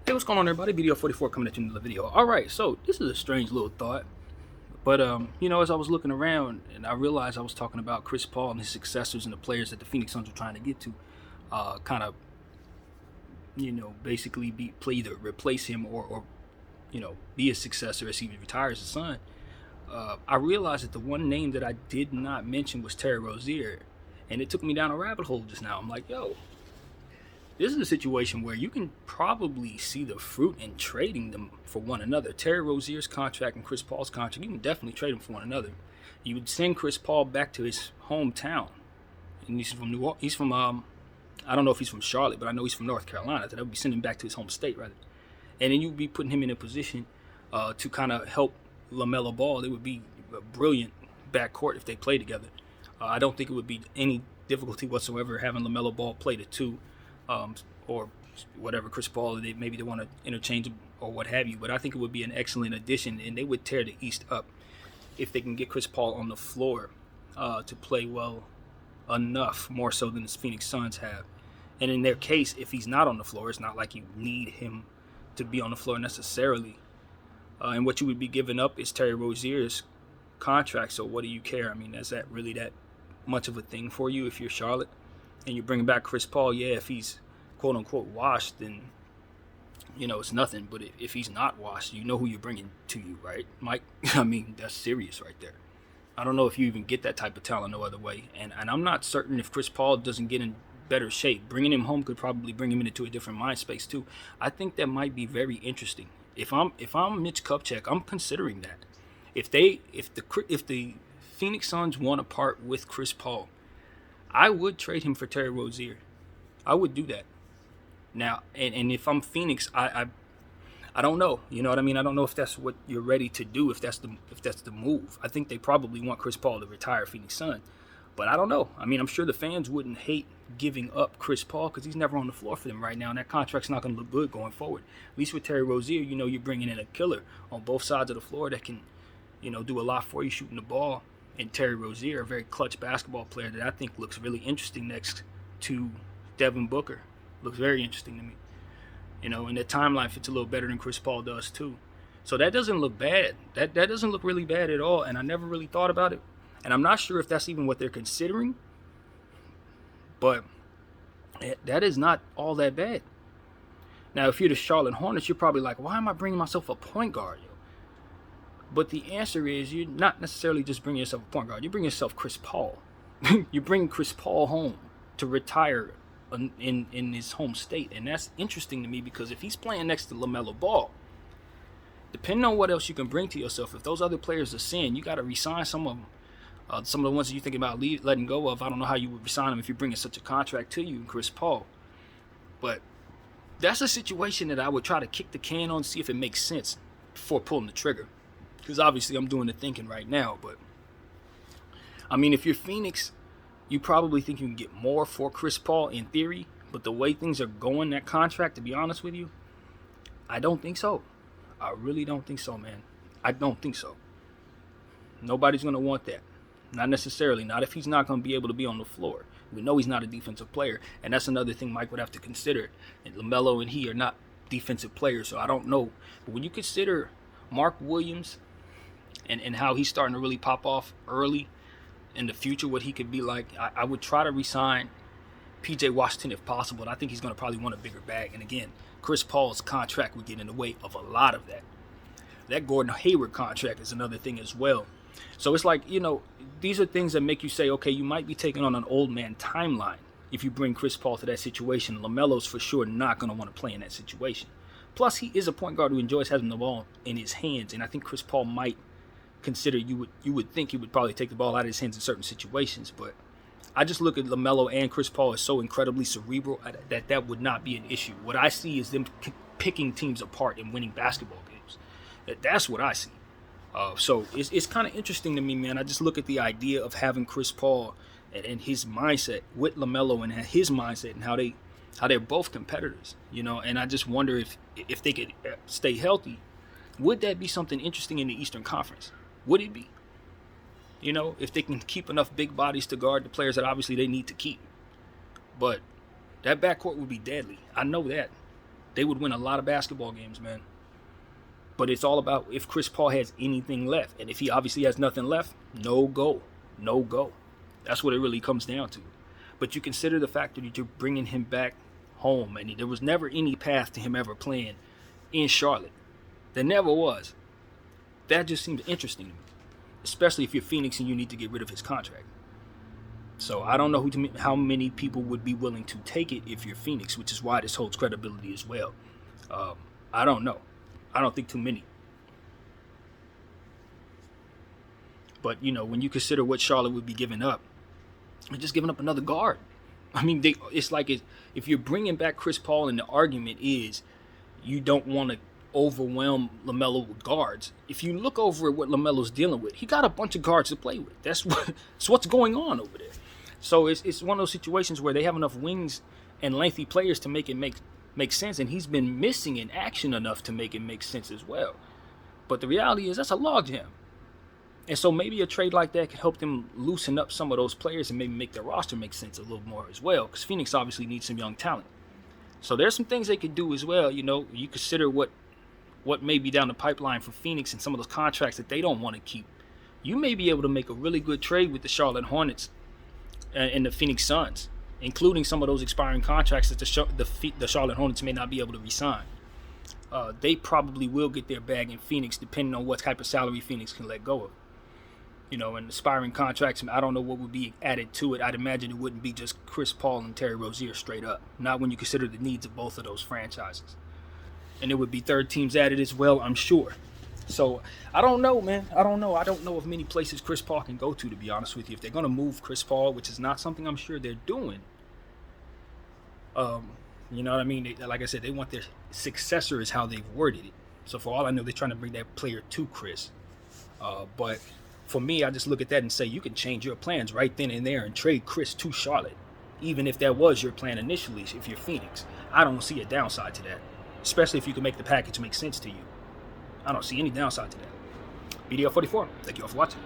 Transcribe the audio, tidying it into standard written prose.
Hey, what's going on, everybody? Video 44 coming at you in the video. All right, so this is a strange little thought, but as I was looking around and I realized I was talking about Chris Paul and his successors and the players that the Phoenix Suns were trying to get to, kind of, basically play either replace him or be his successor as he retires his son. I realized that the one name that I did not mention was Terry Rozier, and it took me down a rabbit hole just now. I'm like, yo, this is a situation where you can probably see the fruit in trading them for one another. Terry Rozier's contract and Chris Paul's contract, you can definitely trade them for one another. You would send Chris Paul back to his hometown, and he's from New York. He's from I don't know if he's from Charlotte, but I know he's from North Carolina. So that would be sending him back to his home state, rather. And then you'd be putting him in a position to kind of help LaMelo Ball. It would be a brilliant backcourt if they play together. I don't think it would be any difficulty whatsoever having LaMelo Ball play the two. Or whatever, Chris Paul, maybe they want to interchange him or what have you. But I think it would be an excellent addition, and they would tear the East up if they can get Chris Paul on the floor to play well enough, more so than the Phoenix Suns have. And in their case, if he's not on the floor, it's not like you need him to be on the floor necessarily. And what you would be giving up is Terry Rozier's contract. So what do you care? I mean, is that really that much of a thing for you if you're Charlotte? And you bring back Chris Paul, yeah, if he's quote-unquote washed, then, it's nothing. But if he's not washed, you know who you're bringing to you, right, Mike? I mean, that's serious right there. I don't know if you even get that type of talent no other way. And I'm not certain if Chris Paul doesn't get in better shape. Bringing him home could probably bring him into a different mind space, too. I think that might be very interesting. If I'm Mitch Kupchak, I'm considering that. If the Phoenix Suns want to part with Chris Paul, I would trade him for Terry Rozier. I would do that. Now, and if I'm Phoenix, I don't know. You know what I mean? I don't know if that's what you're ready to do, if that's the move. I think they probably want Chris Paul to retire Phoenix Sun. But I don't know. I mean, I'm sure the fans wouldn't hate giving up Chris Paul because he's never on the floor for them right now, and that contract's not going to look good going forward. At least with Terry Rozier, you're bringing in a killer on both sides of the floor that can, do a lot for you shooting the ball. And Terry Rozier, a very clutch basketball player that I think looks really interesting next to Devin Booker. Looks very interesting to me. And the timeline fits a little better than Chris Paul does too. So that doesn't look bad. That doesn't look really bad at all. And I never really thought about it. And I'm not sure if that's even what they're considering. But that is not all that bad. Now, if you're the Charlotte Hornets, you're probably like, why am I bringing myself a point guard? But the answer is you're not necessarily just bringing yourself a point guard. You bring yourself Chris Paul. You bring Chris Paul home to retire in his home state. And that's interesting to me because if he's playing next to LaMelo Ball, depending on what else you can bring to yourself, if those other players are sin, you got to re-sign some of them. Some of the ones that you're thinking about letting go of, I don't know how you would re-sign them if you're bringing such a contract to you, Chris Paul. But that's a situation that I would try to kick the can on, see if it makes sense before pulling the trigger. Because obviously I'm doing the thinking right now, but I mean, if you're Phoenix, you probably think you can get more for Chris Paul in theory, but the way things are going, that contract, to be honest with you, I don't think so. I really don't think so, man. I don't think so. Nobody's going to want that. Not necessarily. Not if he's not going to be able to be on the floor. We know he's not a defensive player, and that's another thing Mike would have to consider. And LaMelo and he are not defensive players, so I don't know. But when you consider Mark Williams and how he's starting to really pop off early in the future, what he could be like, I would try to re-sign P.J. Washington if possible. And I think he's going to probably want a bigger bag. And again, Chris Paul's contract would get in the way of a lot of that. That Gordon Hayward contract is another thing as well. So it's like, these are things that make you say, okay, you might be taking on an old man timeline if you bring Chris Paul to that situation. LaMelo's for sure not going to want to play in that situation. Plus, he is a point guard who enjoys having the ball in his hands. And I think Chris Paul might consider, you would think he would probably take the ball out of his hands in certain situations, but I just look at LaMelo and Chris Paul as so incredibly cerebral that would not be an issue. What I see is them picking teams apart and winning basketball games. That's what I see. So it's kind of interesting to me, man. I just look at the idea of having Chris Paul and his mindset with LaMelo and his mindset and how they're both competitors, and I just wonder if they could stay healthy, would that be something interesting in the Eastern Conference? Would it be? If they can keep enough big bodies to guard the players that obviously they need to keep. But that backcourt would be deadly. I know that. They would win a lot of basketball games, man. But it's all about if Chris Paul has anything left. And if he obviously has nothing left, no go. No go. That's what it really comes down to. But you consider the fact that you're bringing him back home. And there was never any path to him ever playing in Charlotte. There never was. That just seems interesting to me. Especially if you're Phoenix and you need to get rid of his contract. So I don't know how many people would be willing to take it if you're Phoenix, which is why this holds credibility as well. I don't know. I don't think too many. But, when you consider what Charlotte would be giving up, they're just giving up another guard. I mean, it's like if you're bringing back Chris Paul and the argument is you don't want to overwhelm LaMelo with guards. If you look over at what LaMelo's dealing with, he got a bunch of guards to play with. That's what's going on over there. So it's one of those situations where they have enough wings and lengthy players to make it make sense, and he's been missing in action enough to make it make sense as well. But the reality is that's a logjam. And so maybe a trade like that could help them loosen up some of those players and maybe make their roster make sense a little more as well, because Phoenix obviously needs some young talent. So there's some things they could do as well. You consider what may be down the pipeline for Phoenix and some of those contracts that they don't want to keep. You may be able to make a really good trade with the Charlotte Hornets and the Phoenix Suns, including some of those expiring contracts that the Charlotte Hornets may not be able to re-sign. They probably will get their bag in Phoenix, depending on what type of salary Phoenix can let go of. And expiring contracts, I don't know what would be added to it. I'd imagine it wouldn't be just Chris Paul and Terry Rozier straight up, not when you consider the needs of both of those franchises. And there would be third teams added as well, I'm sure. So I don't know, man. I don't know of many places Chris Paul can go to be honest with you. If they're going to move Chris Paul, which is not something I'm sure they're doing, you know what I mean? Like I said, they want their successor is how they've worded it. So for all I know, they're trying to bring that player to Chris. But for me, I just look at that and say you can change your plans right then and there and trade Chris to Charlotte, even if that was your plan initially if you're Phoenix. I don't see a downside to that, especially if you can make the package make sense to you. I don't see any downside to that. BDL44, thank you all for watching.